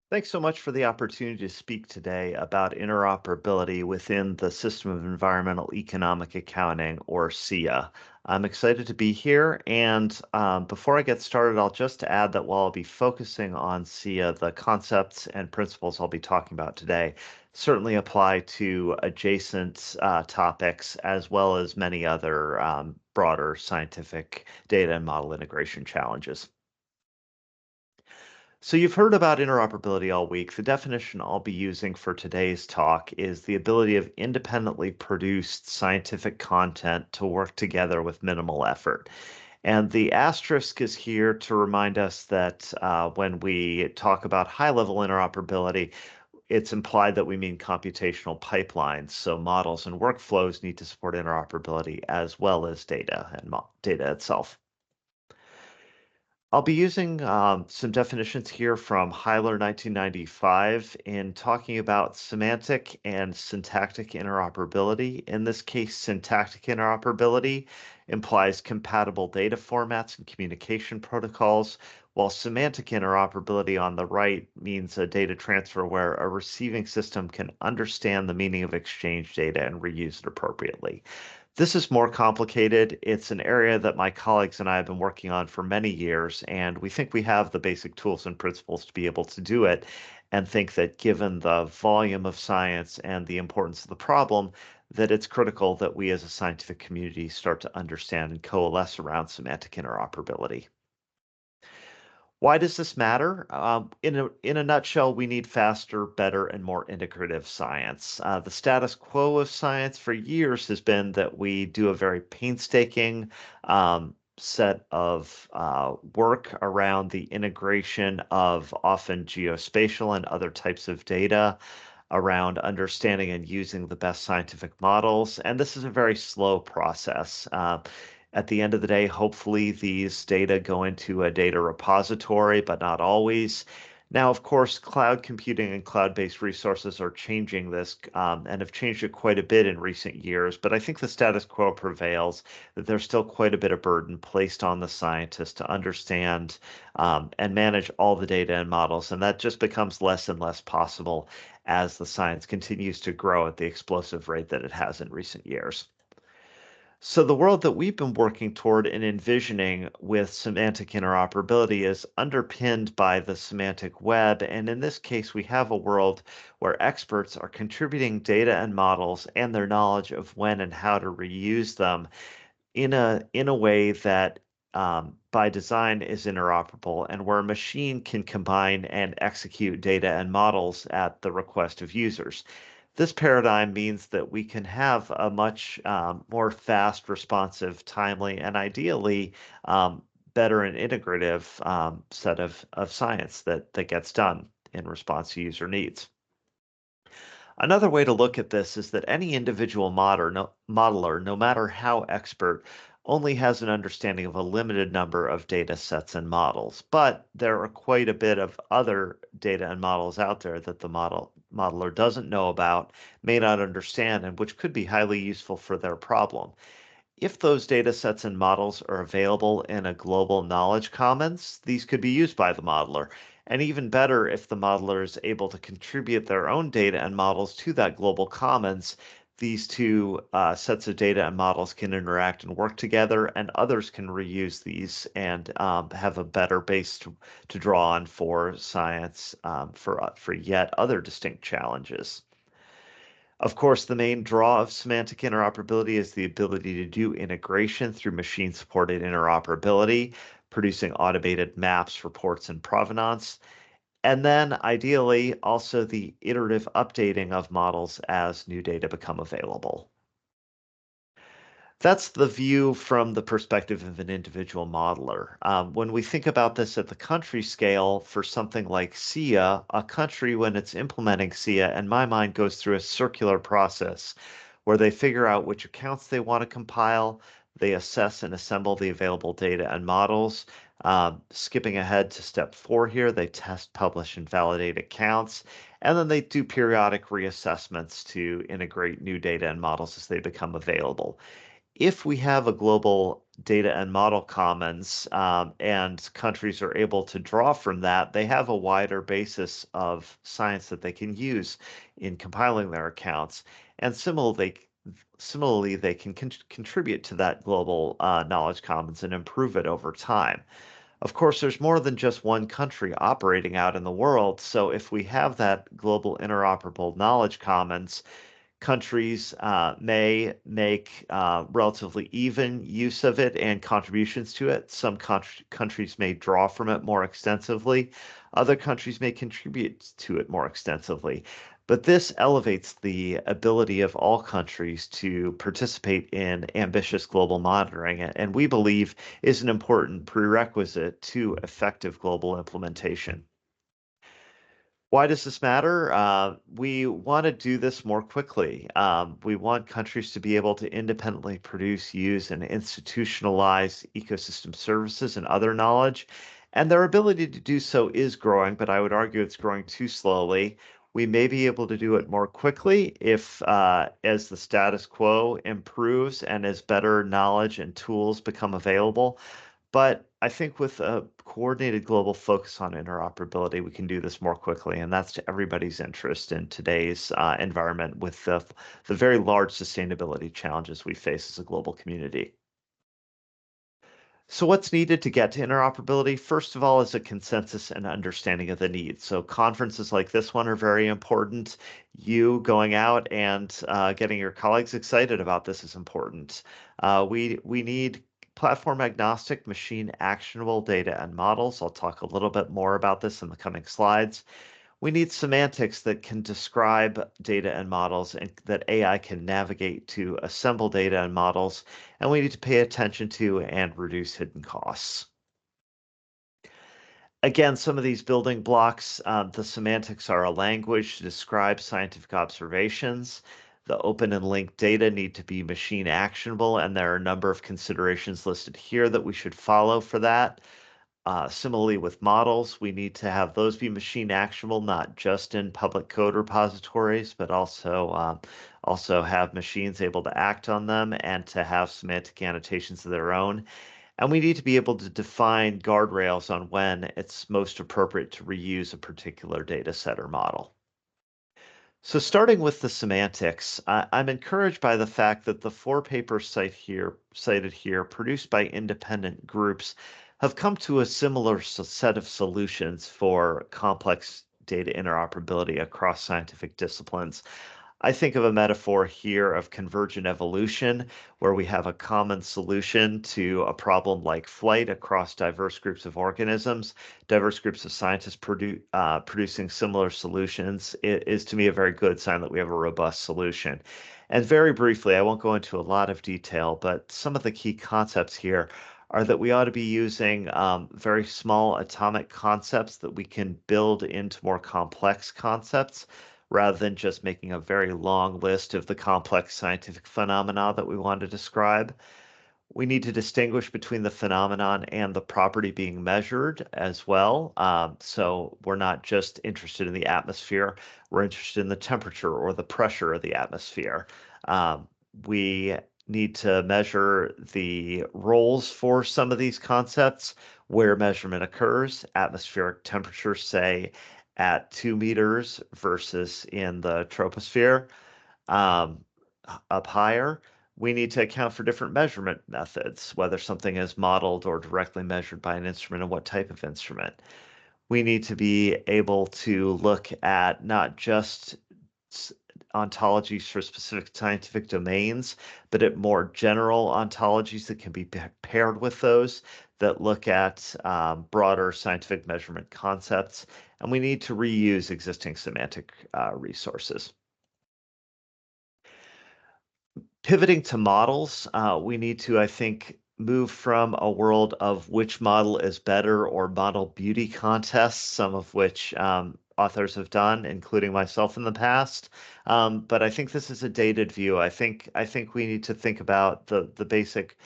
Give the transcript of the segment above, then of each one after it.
Thanks so much for the opportunity to speak today about interoperability within the System of Environmental Economic Accounting, or SEEA. I'm excited to be here, and before I get started, I'll just add that while I'll be focusing on SEEA, the concepts and principles I'll be talking about today certainly apply to adjacent topics as well as many other broader scientific data and model integration challenges. So you've heard about interoperability all week. The definition I'll be using for today's talk is the ability of independently produced scientific content to work together with minimal effort. And the asterisk is here to remind us that when we talk about high-level interoperability, it's implied that we mean computational pipelines. So models and workflows need to support interoperability as well as data and data itself. I'll be using some definitions here from Heiler 1995 in talking about semantic and syntactic interoperability. In this case, syntactic interoperability implies compatible data formats and communication protocols, while semantic interoperability on the right means a data transfer where a receiving system can understand the meaning of exchanged data and reuse it appropriately. This is more complicated. It's an area that my colleagues and I have been working on for many years, and we think we have the basic tools and principles to be able to do it, and think that given the volume of science and the importance of the problem, that it's critical that we as a scientific community start to understand and coalesce around semantic interoperability. Why does this matter? In a nutshell, we need faster, better, and more integrative science. The status quo of science for years has been that we do a very painstaking set of work around the integration of often geospatial and other types of data around understanding and using the best scientific models. And this is a very slow process. At the end of the day, hopefully these data go into a data repository, but not always. Now, of course, cloud computing and cloud-based resources are changing this and have changed it quite a bit in recent years. But I think the status quo prevails, that there's still quite a bit of burden placed on the scientists to understand and manage all the data and models. And that just becomes less and less possible as the science continues to grow at the explosive rate that it has in recent years. So the world that we've been working toward and envisioning with semantic interoperability is underpinned by the semantic web. And in this case, we have a world where experts are contributing data and models and their knowledge of when and how to reuse them in a way that by design is interoperable and where a machine can combine and execute data and models at the request of users. This paradigm means that we can have a much more fast, responsive, timely, and ideally better and integrative set of science that gets done in response to user needs. Another way to look at this is that any individual modeler, no matter how expert, only has an understanding of a limited number of data sets and models. But there are quite a bit of other data and models out there that the modeler doesn't know about, may not understand, and which could be highly useful for their problem. If those data sets and models are available in a global knowledge commons, these could be used by the modeler. And even better, if the modeler is able to contribute their own data and models to that global commons, these two sets of data and models can interact and work together, and others can reuse these and have a better base to draw on for science for yet other distinct challenges. Of course, the main draw of semantic interoperability is the ability to do integration through machine-supported interoperability, producing automated maps, reports, and provenance. And then ideally, also the iterative updating of models as new data become available. That's the view from the perspective of an individual modeler. When we think about this at the country scale for something like SEEA, a country, when it's implementing SEEA, in my mind, goes through a circular process where they figure out which accounts they want to compile, they assess and assemble the available data and models. Skipping ahead to step 4 here, they test, publish, and validate accounts, and then they do periodic reassessments to integrate new data and models as they become available. If we have a global data and model commons, and countries are able to draw from that, they have a wider basis of science that they can use in compiling their accounts. And similarly, they can contribute to that global knowledge commons and improve it over time. Of course, there's more than just one country operating out in the world. So if we have that global interoperable knowledge commons, countries may make relatively even use of it and contributions to it. Some countries may draw from it more extensively. Other countries may contribute to it more extensively. But this elevates the ability of all countries to participate in ambitious global monitoring, and we believe is an important prerequisite to effective global implementation. Why does this matter? We want to do this more quickly. We want countries to be able to independently produce, use, and institutionalize ecosystem services and other knowledge. And their ability to do so is growing, but I would argue it's growing too slowly. We may be able to do it more quickly if, as the status quo improves and as better knowledge and tools become available. But I think with a coordinated global focus on interoperability, we can do this more quickly, and that's to everybody's interest in today's environment with the very large sustainability challenges we face as a global community. So what's needed to get to interoperability? First of all, is a consensus and understanding of the needs. So conferences like this one are very important. You going out and getting your colleagues excited about this is important. We need platform agnostic, machine actionable data and models. I'll talk a little bit more about this in the coming slides. We need semantics that can describe data and models and that AI can navigate to assemble data and models. And we need to pay attention to and reduce hidden costs. Again, some of these building blocks, the semantics are a language to describe scientific observations. The open and linked data need to be machine actionable, and there are a number of considerations listed here that we should follow for that. Similarly, with models, we need to have those be machine actionable, not just in public code repositories, but also have machines able to act on them and to have semantic annotations of their own. And we need to be able to define guardrails on when it's most appropriate to reuse a particular data set or model. So starting with the semantics, I'm encouraged by the fact that the four papers cited here, produced by independent groups, have come to a similar set of solutions for complex data interoperability across scientific disciplines. I think of a metaphor here of convergent evolution, where we have a common solution to a problem like flight across diverse groups of organisms, diverse groups of scientists producing similar solutions. It is to me a very good sign that we have a robust solution. And very briefly, I won't go into a lot of detail, but some of the key concepts here are that we ought to be using very small atomic concepts that we can build into more complex concepts rather than just making a very long list of the complex scientific phenomena that we want to describe. We need to distinguish between the phenomenon and the property being measured as well. So we're not just interested in the atmosphere, we're interested in the temperature or the pressure of the atmosphere. We need to measure the roles for some of these concepts where measurement occurs, atmospheric temperature, say, at 2 meters versus in the troposphere. Up higher, we need to account for different measurement methods, whether something is modeled or directly measured by an instrument and what type of instrument. We need to be able to look at not just ontologies for specific scientific domains, but at more general ontologies that can be paired with those that look at broader scientific measurement concepts. And we need to reuse existing semantic resources. Pivoting to models, we need to, I think, move from a world of which model is better or model beauty contests, some of which authors have done, including myself in the past. But I think this is a dated view. I think we need to think about the basic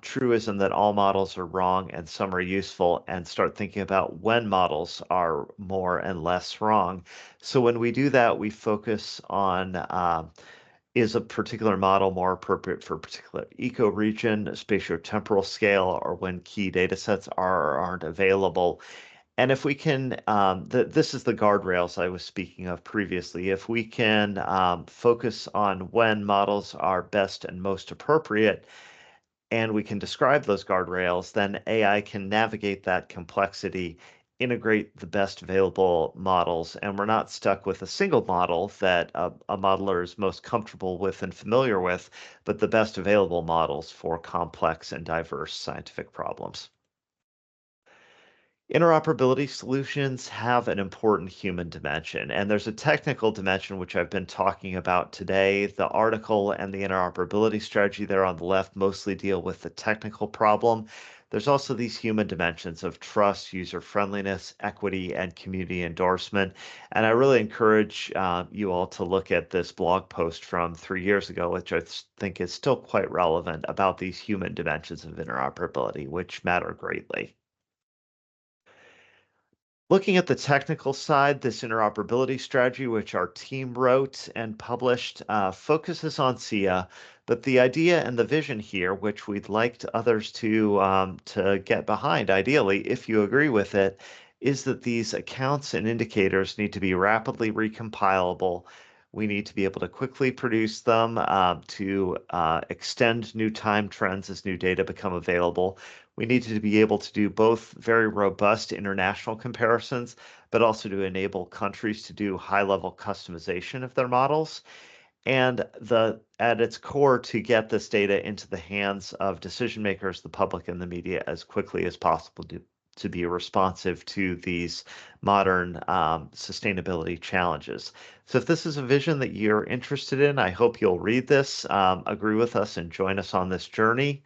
truism that all models are wrong and some are useful, and start thinking about when models are more and less wrong. So when we do that, we focus on Is a particular model more appropriate for a particular ecoregion, spatiotemporal scale, or when key data sets are or aren't available? And if we can, this is the guardrails I was speaking of previously. If we can focus on when models are best and most appropriate, and we can describe those guardrails, then AI can navigate that complexity, integrate the best available models, and we're not stuck with a single model that a modeler is most comfortable with and familiar with, but the best available models for complex and diverse scientific problems. Interoperability solutions have an important human dimension, and there's a technical dimension which I've been talking about today. The article and the interoperability strategy there on the left mostly deal with the technical problem. There's also these human dimensions of trust, user friendliness, equity, and community endorsement. And I really encourage you all to look at this blog post from 3 years ago, which I think is still quite relevant about these human dimensions of interoperability, which matter greatly. Looking at the technical side, this interoperability strategy, which our team wrote and published, focuses on SEEA, but the idea and the vision here, which we'd like others to get behind, ideally, if you agree with it, is that these accounts and indicators need to be rapidly recompilable. We need to be able to quickly produce them to extend new time trends as new data become available. We need to be able to do both very robust international comparisons, but also to enable countries to do high-level customization of their models. And at its core, to get this data into the hands of decision makers, the public, and the media as quickly as possible to be responsive to these modern sustainability challenges. So if this is a vision that you're interested in, I hope you'll read this, agree with us, and join us on this journey.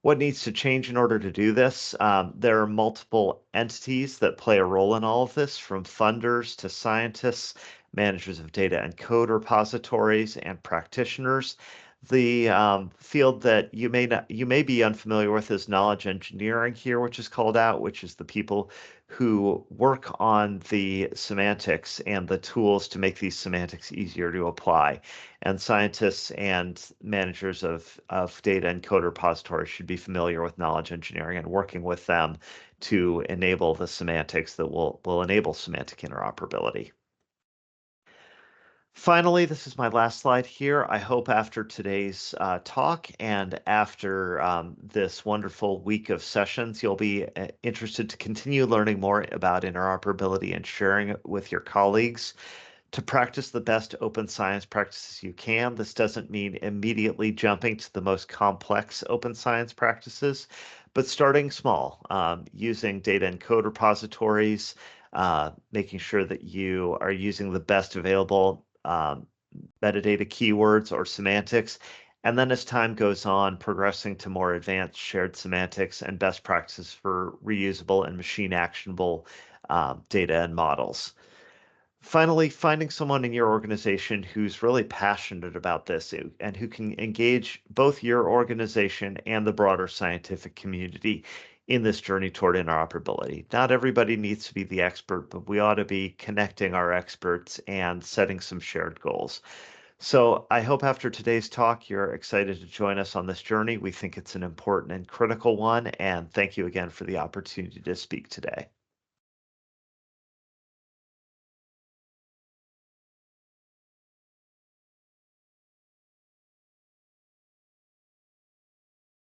What needs to change in order to do this? There are multiple entities that play a role in all of this, from funders to scientists, managers of data and code repositories, and practitioners. The field that you may be unfamiliar with is knowledge engineering here, which is called out, which is the people who work on the semantics and the tools to make these semantics easier to apply. And scientists and managers of data and code repositories should be familiar with knowledge engineering and working with them to enable the semantics that will enable semantic interoperability. Finally, this is my last slide here. I hope after today's talk and after this wonderful week of sessions, you'll be interested to continue learning more about interoperability and sharing it with your colleagues. To practice the best open science practices you can. This doesn't mean immediately jumping to the most complex open science practices, but starting small, using data and code repositories, making sure that you are using the best available metadata keywords or semantics. And then as time goes on, progressing to more advanced shared semantics and best practices for reusable and machine actionable data and models. Finally, finding someone in your organization who's really passionate about this and who can engage both your organization and the broader scientific community in this journey toward interoperability. Not everybody needs to be the expert, but we ought to be connecting our experts and setting some shared goals. So I hope after today's talk, you're excited to join us on this journey. We think it's an important and critical one, and thank you again for the opportunity to speak today.